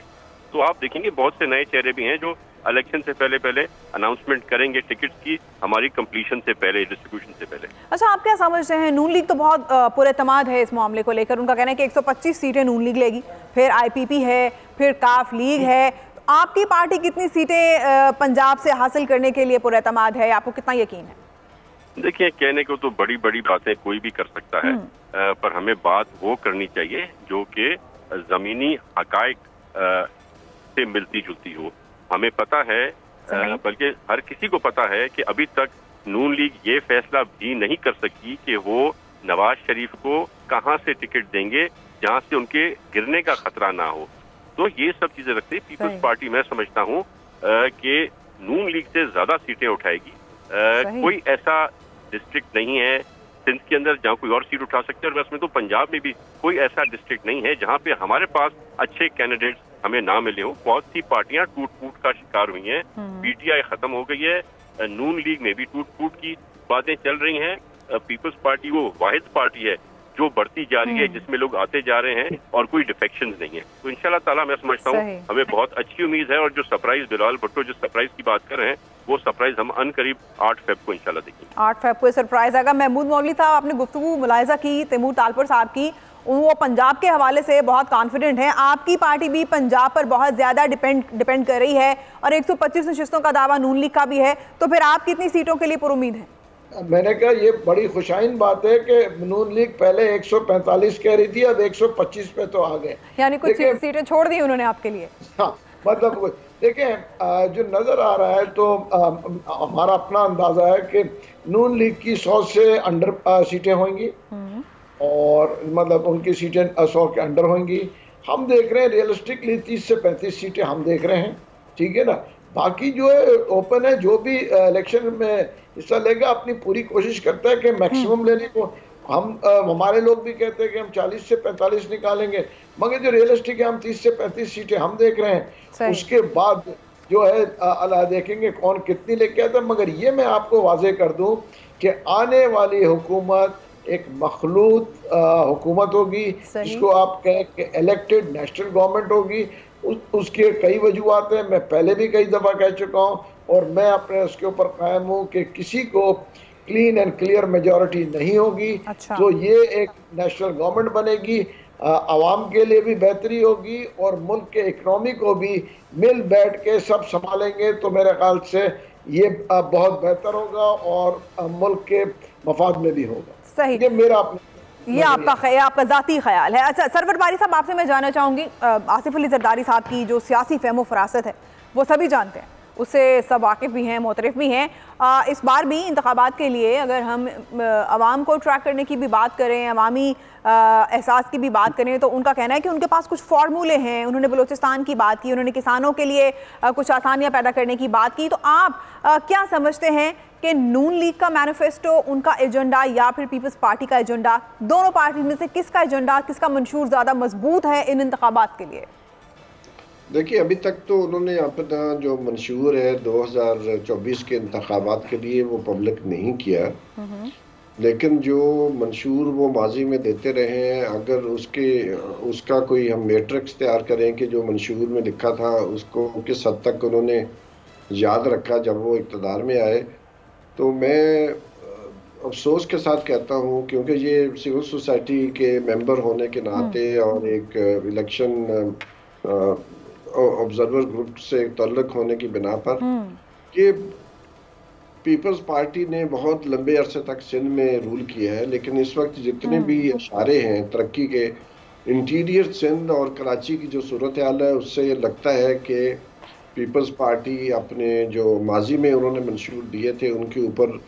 तो आप देखेंगे बहुत से नए चेहरे भी हैं जो इलेक्शन से पहले अनाउंसमेंट करेंगे टिकट्स की, हमारी कंप्लीशन से पहले, डिस्ट्रीब्यूशन से पहले।
अच्छा, आप क्या समझते हैं, नून लीग तो बहुत पुरएतमाद है इस मामले को लेकर, उनका कहना है कि 125 सीटें नून लीग लेगी, फिर आईपीपी है, फिर काफ लीग है, तो आपकी पार्टी कितनी सीटें पंजाब से हासिल करने के लिए पुरएतमाद है, आपको कितना यकीन है?
देखिए, कहने को तो बड़ी बड़ी बातें कोई भी कर सकता है, पर हमें बात वो करनी चाहिए जो कि जमीनी हकायक से मिलती जुलती हो। हमें पता है, बल्कि हर किसी को पता है कि अभी तक नून लीग ये फैसला भी नहीं कर सकी कि वो नवाज शरीफ को कहां से टिकट देंगे जहां से उनके गिरने का खतरा ना हो। तो ये सब चीजें रखते पीपल्स पार्टी मैं समझता हूं कि नून लीग से ज्यादा सीटें उठाएगी। कोई ऐसा डिस्ट्रिक्ट नहीं है सिंध के अंदर जहां कोई और सीट उठा सकते हैं, और वैसे में तो पंजाब में भी कोई ऐसा डिस्ट्रिक्ट नहीं है जहां पे हमारे पास अच्छे कैंडिडेट्स हमें ना मिले हो। बहुत सी पार्टियां टूट फूट का शिकार हुई हैं, पीटीआई खत्म हो गई है, नून लीग में भी टूट फूट की बातें चल रही हैं। पीपल्स पार्टी वो वाहिद पार्टी है जो बढ़ती जा रही है, जिसमें लोग आते जा रहे हैं और कोई डिफेक्शन नहीं है। तो इंशाल्लाह ताला मैं समझता हूँ हमें बहुत अच्छी उम्मीद है, और जो सरप्राइज बिलावल भुट्टो जिस सरप्राइज की बात कर रहे हैं वो सरप्राइज हम अनकरीब 8 फेब को इंशाल्लाह देखेंगे।
8 फेब को सरप्राइज आएगा। महमूद मौलवी साहब, आपने गुफ्तगू मुलाहिजा की तैमूर तालपुर साहब की, वो पंजाब के हवाले से बहुत कॉन्फिडेंट हैं, आपकी पार्टी भी पंजाब पर बहुत ज़्यादा डिपेंड कर रही है, और 125 नशिस्तों का दावा नून लीग का भी है, तो फिर आप कितनी सीटों के लिए पुरुम्मीद हैं?
मैंने कहा ये बड़ी खुशाइन बात है कि नून लीग पहले 145 कह रही थी, अब 125 पे तो आ गए,
यानी कुछ सीटें छोड़ दी उन्होंने आपके लिए।
हाँ, मतलब देखें जो नज़र आ रहा है तो हमारा अपना अंदाज़ा है कि नून लीग की 100 से अंडर सीटें होंगी, और मतलब उनकी सीटें 100 के अंडर होंगी। हम देख रहे हैं रियलिस्टिकली 30 से 35 सीटें हम देख रहे हैं, ठीक है ना। बाकी जो है ओपन है, जो भी इलेक्शन में हिस्सा लेगा अपनी पूरी कोशिश करता है कि मैक्सिमम लेने को। हम हमारे लोग भी कहते हैं कि हम 40 से 45 निकालेंगे, मगर जो रियलिस्टिक है हम 30 से 35 सीटें हम देख रहे हैं। उसके बाद जो है अल्लाह देखेंगे कौन कितनी लेके आता है। मगर ये मैं आपको वाजे कर दूं कि आने वाली हुकूमत एक मखलूत हुकूमत होगी, जिसको आप कहें कि इलेक्टेड नेशनल गवर्नमेंट होगी। उसके कई वजूहत हैं, मैं पहले भी कई दफ़ा कह चुका हूँ, और मैं अपने उसके ऊपर कायम हूँ कि किसी को क्लीन एंड क्लियर मेजॉरिटी नहीं होगी। तो ये एक नेशनल गवर्नमेंट बनेगी, आवाम के लिए भी बेहतरी होगी और मुल्क के इकनॉमी को भी मिल बैठ के सब संभालेंगे। तो मेरे ख्याल से ये बहुत बेहतर होगा और मुल्क के मफाद में भी होगा।
सही,
ये मेरा
ये आपका ज़ाती ख्याल है। अच्छा सरवर बारी साहब, आपसे मैं जानना चाहूँगी, आसिफ अली जरदारी साहब की जो सियासी फ़हम फरासत है वो सभी जानते हैं, उससे सब वाकिफ़ भी हैं, मोतरफ़ भी हैं। इस बार भी इंतखाबात के लिए अगर हम आवाम को ट्रैक करने की भी बात करें, अवामी एहसास की भी बात करें, तो उनका कहना है कि उनके पास कुछ फार्मूले हैं। उन्होंने बलूचिस्तान की बात की, उन्होंने किसानों के लिए कुछ आसानियाँ पैदा करने की बात की। तो आप क्या समझते हैं कि नून लीग का मैनिफेस्टो उनका एजेंडा या फिर पीपल्स पार्टी का एजेंडा, दोनों पार्टी में से किसका एजेंडा, किसका मंशूर ज़्यादा मजबूत है इन इंतखाबात के लिए?
देखिए, अभी तक तो उन्होंने अपना जो मंशूर है 2024 के इंतखाबात के लिए वो पब्लिक नहीं किया, लेकिन जो मंशूर वो माजी में देते रहे हैं, अगर उसका कोई हम मैट्रिक्स तैयार करें कि जो मंशूर में लिखा था उसको किस हद तक उन्होंने याद रखा जब वो इक़्तिदार में आए, तो मैं अफसोस के साथ कहता हूँ, क्योंकि ये सिविल सोसाइटी के मेंबर होने के नाते और एक इलेक्शन ऑब्जर्वर ग्रुप से ताल्लुक होने की बिना पर कि पीपल्स पार्टी ने बहुत लंबे अरसे तक सिंध में रूल किया है, लेकिन इस वक्त जितने भी इशारे हैं तरक्की के, इंटीरियर सिंध और कराची की जो सूरत हाल है उससे ये लगता है कि पीपल्स पार्टी अपने जो माजी में उन्होंने मंशूर दिए थे उनके ऊपर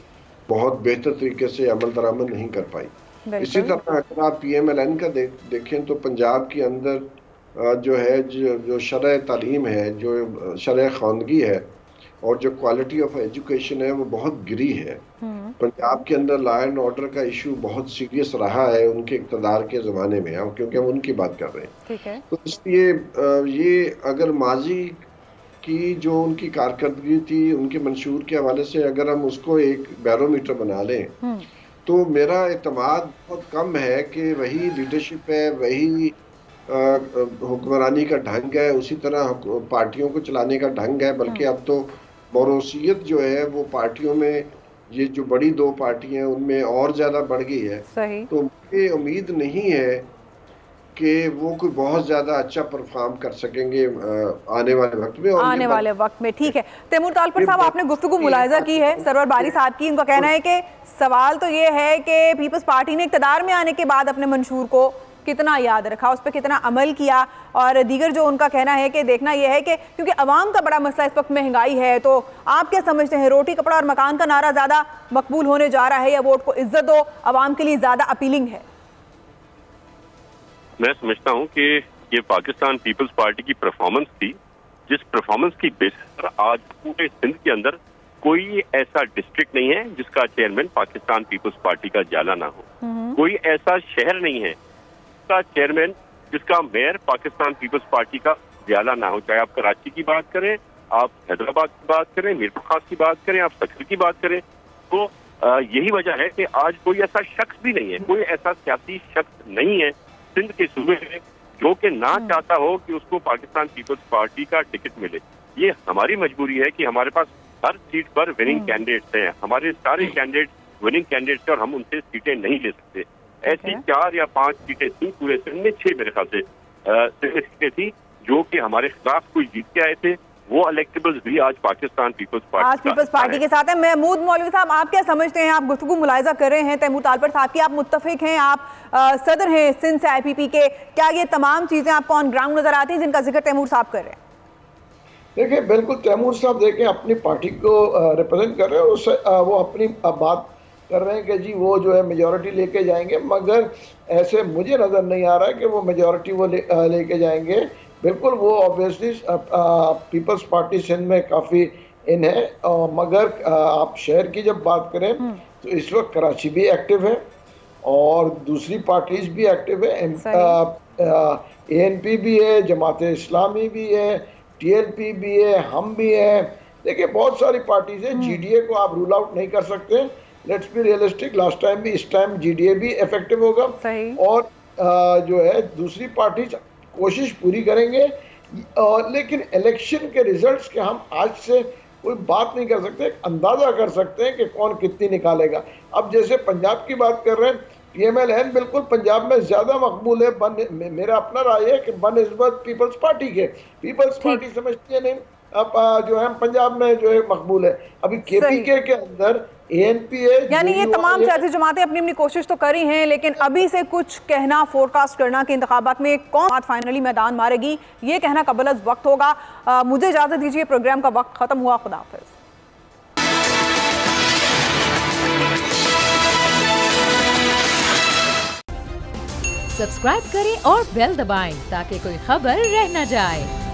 बहुत बेहतर तरीके से अमल दरामद नहीं कर पाई। इसी तरह अगर आप PMLN का देखें तो पंजाब के अंदर जो है जो शरह तालीम है, जो शरह ख़वानगी है और जो क्वालिटी ऑफ एजुकेशन है वो बहुत गिरी है। पंजाब के अंदर लॉ एंड ऑर्डर का इशू बहुत सीरियस रहा है उनके इक़्तिदार के ज़माने में, हम क्योंकि हम उनकी बात कर रहे हैं। ठीक है। तो इसलिए ये अगर माजी की जो उनकी कारकर्दगी थी उनके मंशूर के हवाले से अगर हम उसको एक बैरोमीटर बना लें तो मेरा एतमाद बहुत कम है कि वही लीडरशिप है, वही हुक्मरानी का ढंग है, उसी तरह पार्टियों को चलाने का ढंग है, बल्कि अब तो मौरूसियत जो है वो पार्टियों में, ये जो बड़ी दो पार्टियां हैं उनमें और ज्यादा बढ़ गई है। सही। तो मुझे उम्मीद नहीं है कि वो कोई बहुत ज्यादा अच्छा परफॉर्म कर सकेंगे आने वाले वक्त में।
आने वाले वक्त में, ठीक है। तैमूर तालपुर साहब, आपने गुफ्तगू मुलाहिजा की है सरवर बारी साहब की, उनका कहना है कि सवाल तो ये है कि पीपल्स पार्टी ने इक़्तिदार में आने के बाद अपने मंशूर को कितना याद रखा, उस पर कितना अमल किया, और दीगर जो उनका कहना है कि देखना यह है कि क्योंकि अवाम का बड़ा मसला इस वक्त महंगाई है, तो आप क्या समझते हैं, रोटी कपड़ा और मकान का नारा ज़्यादा मकबूल होने जा रहा है या वोट को इज्जत दो अवाम के लिए ज़्यादा अपीलिंग है?
मैं समझता हूँ कि ये पाकिस्तान पीपल्स पार्टी की परफॉर्मेंस थी, जिस परफॉर्मेंस की बेसिस पर आज पूरे सिंध के अंदर कोई ऐसा डिस्ट्रिक्ट नहीं है जिसका चेयरमैन पाकिस्तान पीपल्स पार्टी का जाला ना हो, कोई ऐसा शहर नहीं है का चेयरमैन जिसका मेयर पाकिस्तान पीपल्स पार्टी का जाला ना हो। चाहे आप कराची की बात करें, आप हैदराबाद की बात करें, मीरपुर खास की बात करें, आप सखर की बात करें, तो यही वजह है कि आज कोई ऐसा शख्स भी नहीं है, कोई ऐसा सियासी शख्स नहीं है सिंध के सूबे में जो कि ना चाहता हो कि उसको पाकिस्तान पीपल्स पार्टी का टिकट मिले। ये हमारी मजबूरी है कि हमारे पास हर सीट पर विनिंग कैंडिडेट्स हैं, हमारे सारे कैंडिडेट विनिंग कैंडिडेट्स हैं और हम उनसे सीटें नहीं ले सकते। ऐसी 4 या 5 सीटें थी पूरे सिंध में, 6 मेरे ख्याल से सीटें थी जो कि हमारे खिलाफ कोई जीत के आए थे, वो इलेक्टेबल्स भी आज पाकिस्तान पीपल्स पार्टी
के साथ है। महमूद मौलवी साहब, आप क्या समझते हैं, आप गुफ्तगू मुलाहिजा कर रहे हैं तैमूर तालपुर साहब की, आप मुत्तफिक हैं, आप सदर हैं सिंध से IPP के, क्या ये तमाम चीजें आपको ऑन ग्राउंड नजर आती हैं जिनका जिक्र तैमूर साहब कर रहे हैं?
देखिए, बिल्कुल तैमूर साहब देखें अपनी पार्टी को रिप्रेजेंट कर रहे हैं, उससे वो अपनी बात कर रहे हैं कि जी वो जो है मेजॉरिटी लेके जाएंगे, मगर ऐसे मुझे नज़र नहीं आ रहा है कि वो मेजॉरिटी वो लेके जाएंगे, बिल्कुल वो ऑब्वियसली पीपल्स पार्टी सिंध में काफ़ी इन है, मगर आप शहर की जब बात करें तो इस वक्त कराची भी एक्टिव है और दूसरी पार्टीज भी एक्टिव है। ANP भी है, जमात इस्लामी भी है, TLP भी है, हम भी हैं। देखिए बहुत सारी पार्टीज है। GDA को आप रूल आउट नहीं कर सकते। Let's be realistic, last time भी इस टाइम GDA भी इफेक्टिव होगा। और जो है दूसरी पार्टीज कोशिश पूरी करेंगे, लेकिन इलेक्शन के रिजल्ट्स के हम आज से कोई बात नहीं कर सकते, अंदाजा कर सकते हैं कि कौन कितनी निकालेगा। अब जैसे पंजाब की बात कर रहे हैं, PMLN बिल्कुल पंजाब में ज्यादा मकबूल है। मेरा अपना राय है कि बनस्बत पीपल्स पार्टी के, पीपल्स पार्टी समझती है नहीं, अब जो है पंजाब में जो है मकबूल है। अभी KPK के अंदर ANP है,
यानी ये तमाम सियासी जमातें अपनी अपनी कोशिश तो करी हैं, लेकिन अभी से कुछ कहना, फोरकास्ट करना कि इंतखाबात में कौन फाइनली मैदान मारेगी, ये कहना कबल अज़ वक्त होगा। मुझे इजाजत दीजिए, प्रोग्राम का वक्त खत्म हुआ। खुदा हाफिज़।
सब्सक्राइब करें और बेल दबाएं ताकि कोई खबर रह न जाए।